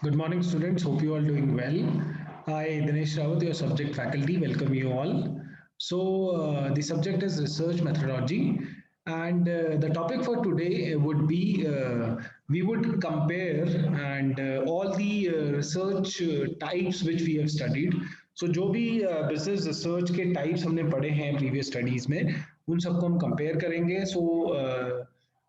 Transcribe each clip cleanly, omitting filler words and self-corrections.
Good morning, students. Hope you all doing well. Hi, Dinesh Rawat, your subject faculty. Welcome you all. The subject is research methodology, and the topic for today would be we would compare and all the research types which we have studied. So जो भी business research के types हमने पढ़े हैं previous studies में उन सबको हम कंपेयर करेंगे.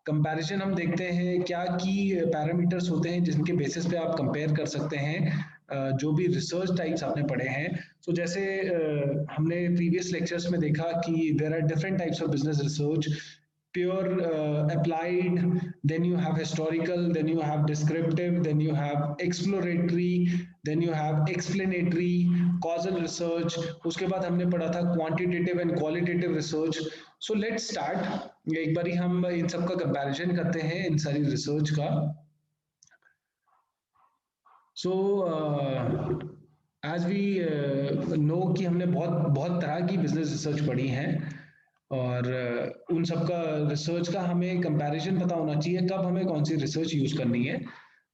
कंपैरिजन हम देखते हैं क्या की पैरामीटर्स होते हैं जिनके बेसिस पे आप कंपेयर कर सकते हैं जो भी रिसर्च टाइप्स आपने पढ़े हैं. जैसे हमने प्रीवियस लेक्चर्स में देखा कि there are different types of business research. Pure applied, then you have historical, then you have descriptive, then you have exploratory, then you have explanatory, causal research. उसके बाद हमने पढ़ा था quantitative and qualitative research. So let's start. एक बारी हम इन सब का कंपैरिजन करते हैं इन सारी रिसर्च का. एज वी नो कि हमने बहुत बहुत तरह की बिजनेस रिसर्च पढ़ी हैं और उन सब का रिसर्च का हमें कंपैरिजन पता होना चाहिए कब हमें कौन सी रिसर्च यूज करनी है.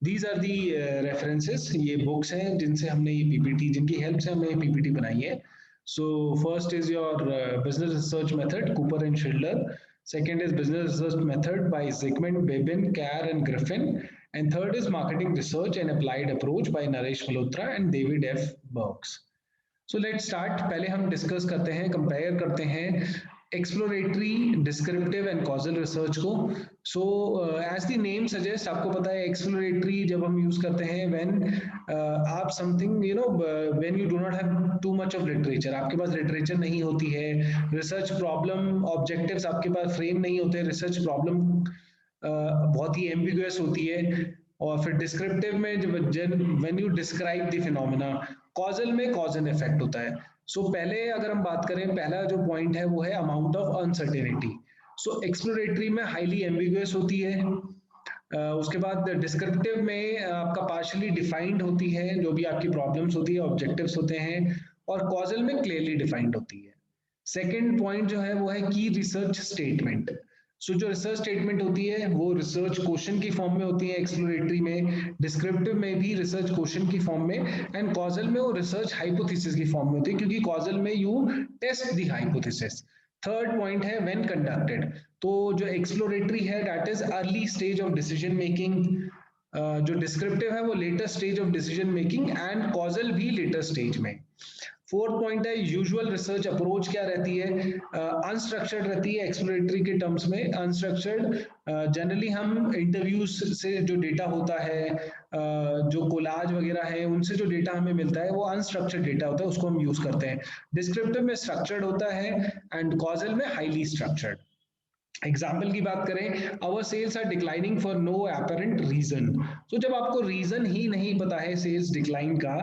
These are the references. ये बुक्स हैं जिनसे हमने ये पीपीटी जिनकी हेल्प से हमने ये पीपीटी बनाई है. First is your business research method Cooper and Schindler. Second is business research method by Zygmunt, Babin, Kerr and Griffin. And third is marketing research and applied approach by Naresh Malhotra and David F. Burks. Let's start. पहले हम discuss करते हैं compare करते हैं exploratory descriptive and causal research को. As the name suggest आपको पता है एक्सप्लोरेटरी जब हम यूज करते हैं व्हेन आप something when you do not have too much of literature. आपके पास लिटरेचर नहीं होती है. रिसर्च प्रॉब्लम ऑब्जेक्टिव्स आपके पास फ्रेम नहीं होते. रिसर्च प्रॉब्लम बहुत ही एम्बिगुअस होती है. और फिर डिस्क्रिप्टिव में when you describe the phenomena. Causal में कॉज एंड इफेक्ट होता है. पहले अगर हम बात करें पहला जो पॉइंट है वो है अमाउंट ऑफ अनसर्टेनिटी. एक्सप्लोरेटरी में हाईली एम्बिगुअस होती है. उसके बाद डिस्क्रिप्टिव में आपका पार्शियली डिफाइंड होती है जो भी आपकी प्रॉब्लम्स होती है ऑब्जेक्टिव्स होते हैं. और कॉजल में क्लियरली डिफाइंड होती है. सेकेंड पॉइंट जो है वो है की रिसर्च स्टेटमेंट. जो रिसर्च स्टेटमेंट होती है वो रिसर्च क्वेश्चन की फॉर्म में होती है एक्सप्लोरेटरी में. डिस्क्रिप्टिव में भी रिसर्च क्वेश्चन की फॉर्म में. एंड कॉजल में वो रिसर्च हाइपोथेसिस की फॉर्म में होती है क्योंकि कॉजल में you test the hypothesis. Third point है व्हेन कंडक्टेड. जो एक्सप्लोरेटरी है that is early stage of decision making. जो डिस्क्रिप्टिव है वो later stage of decision making and causal भी लेटर स्टेज में. फोर्थ पॉइंट है यूजुअल रिसर्च अप्रोच क्या रहती है. अनस्ट्रक्चर्ड रहती है एक्सप्लोरेटरी के टर्म्स में. अनस्ट्रक्चर्ड जनरली हम इंटरव्यूज से जो डेटा होता है जो कोलाज वगैरह है उनसे जो डेटा हमें मिलता है वो अनस्ट्रक्चर्ड डेटा होता है उसको हम यूज करते हैं. डिस्क्रिप्टिव में स्ट्रक्चर्ड होता है एंड कॉजल में हाईली स्ट्रक्चर्ड. एग्जाम्पल की बात करें our sales are declining for no apparent reason. जब आपको रीजन ही नहीं पता है सेल्स डिक्लाइन का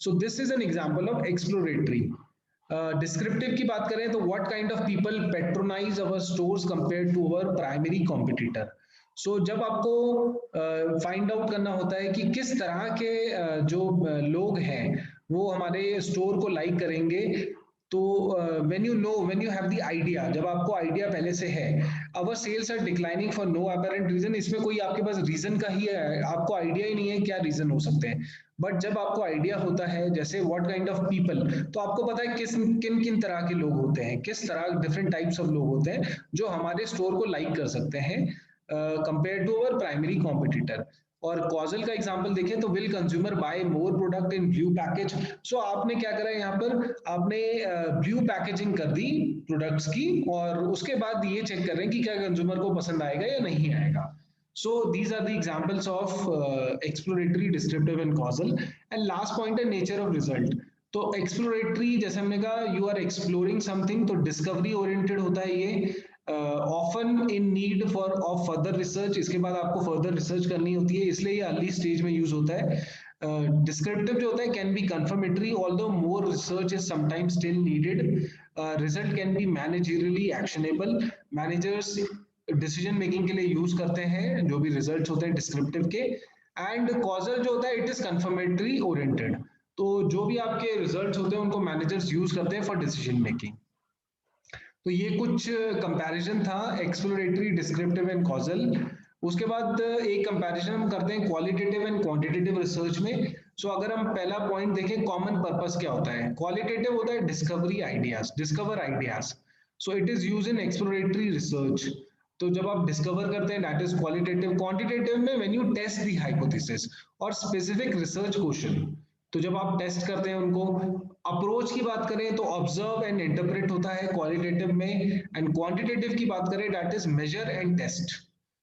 this is an example of exploratory. Descriptive की बात करें तो what kind of people patronise our stores compare to our primary competitor. जब आपको फाइंड आउट करना होता है कि किस तरह के जो लोग हैं वो हमारे स्टोर को लाइक करेंगे. When you have the idea जब आपको आइडिया पहले से है. Our sales are declining for no apparent reason. इसमें कोई आपके पास रीजन का ही है आपको आइडिया ही नहीं है क्या रीजन हो सकते हैं. बट जब आपको आइडिया होता है जैसे व्हाट काइंड ऑफ पीपल तो आपको पता है किन किन तरह के लोग होते हैं किस तरह डिफरेंट टाइप्स ऑफ लोग होते हैं जो हमारे स्टोर को लाइक कर सकते हैं compare to our primary competitor. और कॉजल का एग्जांपल देखें तो will consumer buy more product in blue package. आपने क्या करा यहाँ पर आपने ब्लू पैकेजिंग कर दी प्रोडक्ट्स की और उसके बाद ये चेक कर रहे हैं कि क्या कंज्यूमर को पसंद आएगा या नहीं आएगा. These are the examples of exploratory, descriptive and causal. And last point है nature of result. एक्सप्लोरेटरी जैसे हमने कहा यू आर एक्सप्लोरिंग समथिंग तो डिस्कवरी ओरिएंटेड होता है ये. Often in need for of further research. इसके बाद आपको फर्दर रिसर्च करनी होती है इसलिए ये अर्ली स्टेज में यूज होता है. डिस्क्रिप्टिव जो होता है can be confirmatory although more research is sometimes still needed. Result can be managerially actionable. Managers decision making के लिए यूज करते हैं जो भी रिजल्ट्स होते हैं डिस्क्रिप्टिव के. एंड कॉजल जो होता है इट इज कंफर्मेटरी ओरिएंटेड. जो भी आपके रिजल्ट्स होते हैं उनको मैनेजर्स यूज करते हैं फॉर डिसीजन मेकिंग. ये कुछ कंपैरिजन था एक्सप्लोरेटरी डिस्क्रिप्टिव एंड कॉजल. उसके बाद एक कंपैरिजन हम करते हैं क्वालिटेटिव एंड क्वांटिटेटिव रिसर्च में। सो अगर हम पहला पॉइंट देखें, कॉमन पर्पस क्या होता है? क्वालिटेटिव होता है discovery ideas, discover ideas. So it is use in exploratory research. तो जब आप डिस्कवर करते हैं दैट इज क्वालिटेटिव। क्वांटिटेटिव में when you test the hypothesis और स्पेसिफिक रिसर्च क्वेश्चन, तो जब आप टेस्ट करते हैं उनको। अप्रोच की बात करें तो ऑब्जर्व एंड इंटरप्रेट होता है क्वालिटेटिव में। एंड क्वांटिटेटिव की बात करें that is measure and test.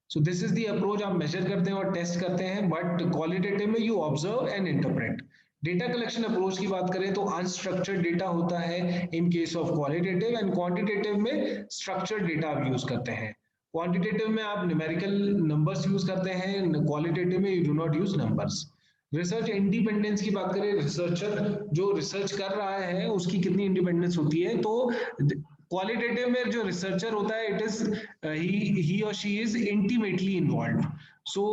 So this is the approach, आप मेजर करते हैं और टेस्ट करते हैं, बट क्वालिटेटिव में you observe and interpret. Data collection approach की बात करें तो अनस्ट्रक्चर्ड डेटा होता है in case of qualitative, and quantitative में स्ट्रक्चर्ड डेटा आप यूज करते हैं। क्वांटिटेटिव में आप न्यूमेरिकल नंबर्स यूज करते हैं, क्वालिटेटिव में you do not use numbers. Research independence की बात करें, रिसर्चर जो रिसर्च कर रहा है उसकी कितनी इंडिपेंडेंस होती है, तो क्वालिटेटिव में जो रिसर्चर होता है इट इज ही और she is intimately involve. So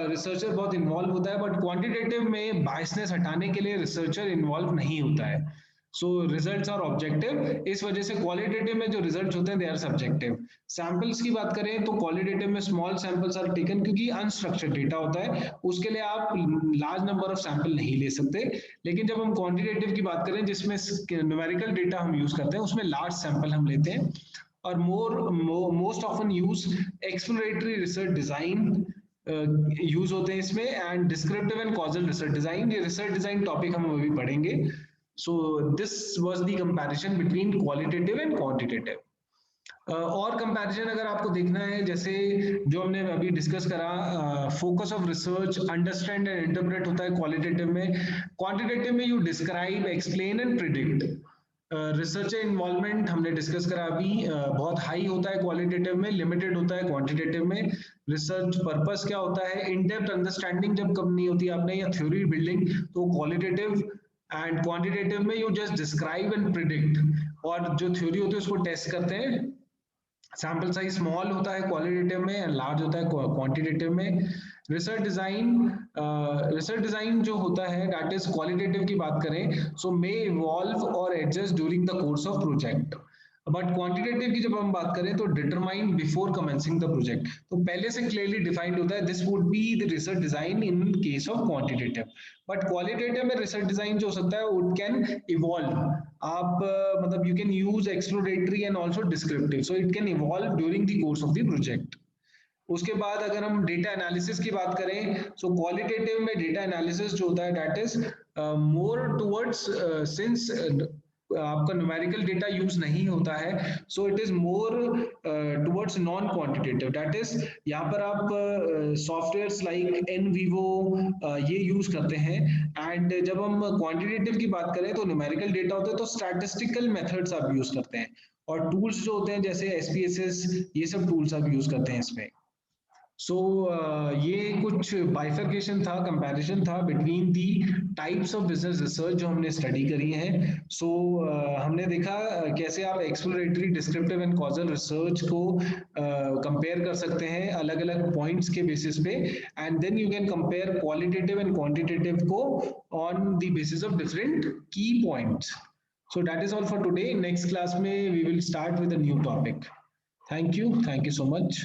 researcher बहुत इन्वॉल्व होता है, बट क्वांटिटेटिव में बायसनेस हटाने के लिए रिसर्चर इन्वॉल्व नहीं होता है। सो रिजल्ट्स आर ऑब्जेक्टिव, इस वजह से क्वालिटेटिव में जो रिजल्ट्स होते हैं दे आर सब्जेक्टिव। सैंपल्स की बात करें तो क्वालिटेटिव में स्मॉल सैंपल्स आर टेकन, क्योंकि अनस्ट्रक्चर्ड डेटा होता है, उसके लिए आप लार्ज नंबर ऑफ सैंपल नहीं ले सकते। लेकिन जब हम क्वांटिटेटिव की बात करें जिसमें न्यूमेरिकल डेटा हम यूज करते हैं, उसमें लार्ज सैंपल हम लेते हैं। और most often use exploratory research design use होते हैं इसमें, and descriptive and causal research design, ये रिसर्च डिजाइन टॉपिक हम अभी पढ़ेंगे। So this was the comparison between qualitative and quantitative. और कंपैरिजन अगर आपको देखना है, जैसे जो हमने अभी डिस्कस करा, focus of research understand and interpret होता है क्वालिटेटिव में। क्वांटिटेटिव में you describe, explain and predict. Researcher involvement हमने डिस्कस करा अभी, बहुत हाई होता है क्वालिटेटिव में, लिमिटेड होता है क्वांटिटेटिव में। रिसर्च पर्पस क्या होता है, इन डेप्थ अंडरस्टैंडिंग जब कम नहीं होती आपने, या थ्योरी बिल्डिंग, तो क्वालिटेटिव। एंड क्वांटिटेटिव में you just describe and predict, और जो थ्योरी होती है उसको टेस्ट करते हैं। सैंपल साइज स्मॉल होता है क्वालिटेटिव में, एंड लार्ज होता है क्वांटिटेटिव में। रिसर्च डिजाइन जो होता है दैट इज क्वालिटेटिव की बात करें, सो मे इवॉल्व और adjust during the course of project. But quantitative की जब हम बात करें तो determine before commencing the project, तो पहले से क्लियरली डिफाइंड होता है, this would be the research design in case of quantitative. But qualitative में रिसर्च डिजाइन जो हो सकता है इट कैन इवॉल्व। आप मतलब you can use exploratory and also descriptive, so it can evolve during the course of the project. उसके बाद अगर हम डेटा एनालिसिस की बात करें, सो क्वालिटेटिव में डेटा एनालिसिस जो होता है that is more towards, since आपका न्यूमेरिकल डेटा यूज नहीं होता है, सो it is more towards non quantitative. That is यहाँ पर आप सॉफ्टवेयर्स लाइक एनवीवो ये यूज करते हैं। एंड जब हम क्वांटिटेटिव की बात करें तो न्यूमेरिकल डेटा होता है, तो स्टैटिस्टिकल मेथड्स आप यूज करते हैं। और टूल्स जो होते हैं जैसे एसपीएसएस, ये सब टूल्स आप यूज करते हैं इसमें। सो ये कुछ बाइफर्केशन था, कंपैरिजन था between the types of business research जो हमने स्टडी करी है। सो हमने देखा कैसे आप exploratory, descriptive and causal research को कंपेयर कर सकते हैं अलग अलग पॉइंट्स के बेसिस पे, and then you can compare qualitative and quantitative को on the basis of different key points. So that is all for today. Next class में we will start with a new topic. Thank you so much.